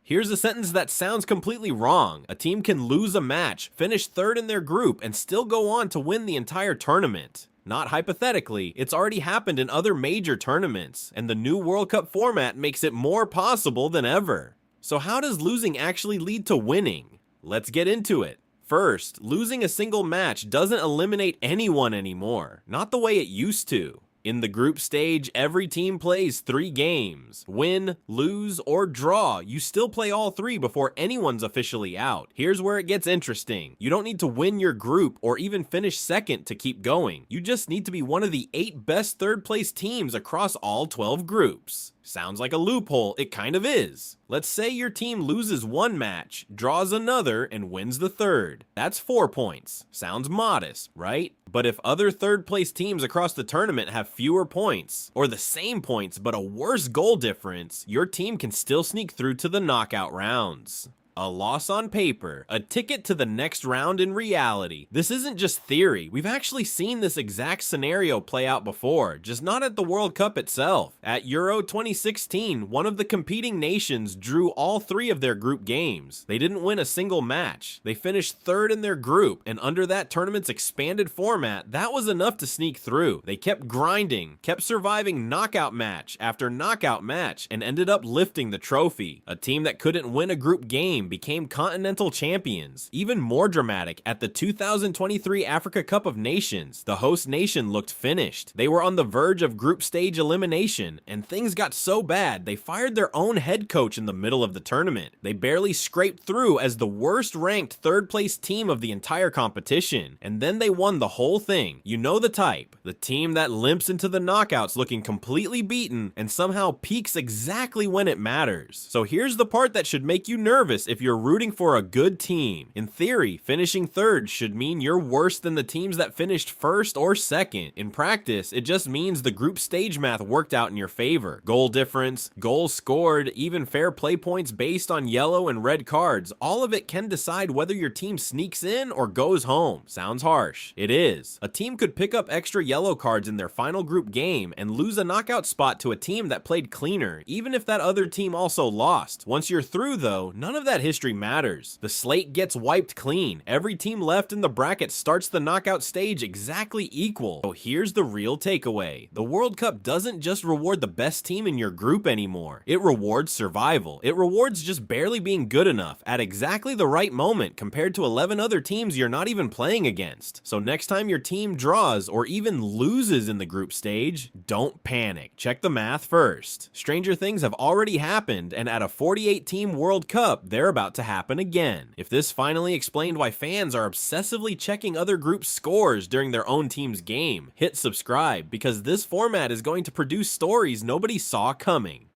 Here's a sentence that sounds completely wrong. A team can lose a match, finish third in their group, and still go on to win the entire tournament. Not hypothetically, it's already happened in other major tournaments, and the new World Cup format makes it more possible than ever. So how does losing actually lead to winning? Let's get into it. First, losing a single match doesn't eliminate anyone anymore, not the way it used to. In the group stage, every team plays 3 games. Win, lose, or draw, you still play all 3 before anyone's officially out. Here's where it gets interesting. You don't need to win your group or even finish second to keep going. You just need to be one of the 8 best third place teams across all 12 groups. Sounds like a loophole, it kind of is. Let's say your team loses 1 match, draws another, and wins the third. That's 4 points. Sounds modest, right? But if other third place teams across the tournament have fewer points, or the same points but a worse goal difference, your team can still sneak through to the knockout rounds. A loss on paper, a ticket to the next round in reality. This isn't just theory. We've actually seen this exact scenario play out before, just not at the World Cup itself. At Euro 2016, one of the competing nations drew all 3 of their group games. They didn't win a single match. They finished third in their group, and under that tournament's expanded format, that was enough to sneak through. They kept grinding, kept surviving knockout match after knockout match, and ended up lifting the trophy. A team that couldn't win a group game became continental champions. Even more dramatic, at the 2023 Africa Cup of Nations, the host nation looked finished. They were on the verge of group stage elimination, and things got so bad they fired their own head coach in the middle of the tournament. They barely scraped through as the worst ranked third place team of the entire competition, and then they won the whole thing. You know the type. The team that limps into the knockouts looking completely beaten and somehow peaks exactly when it matters. So here's the part that should make you nervous if you're rooting for a good team. In theory, finishing third should mean you're worse than the teams that finished first or second. In practice, it just means the group stage math worked out in your favor. Goal difference, goals scored, even fair play points based on yellow and red cards, all of it can decide whether your team sneaks in or goes home. Sounds harsh. It is. A team could pick up extra yellow cards in their final group game and lose a knockout spot to a team that played cleaner, even if that other team also lost. Once you're through though, none of that history matters. The slate gets wiped clean. Every team left in the bracket starts the knockout stage exactly equal. So here's the real takeaway. The World Cup doesn't just reward the best team in your group anymore. It rewards survival. It rewards just barely being good enough at exactly the right moment compared to 11 other teams you're not even playing against. So next time your team draws or even loses in the group stage, don't panic. Check the math first. Stranger things have already happened, and at a 48-team World Cup, they're about to happen again. If this finally explained why fans are obsessively checking other groups' scores during their own team's game, hit subscribe because this format is going to produce stories nobody saw coming.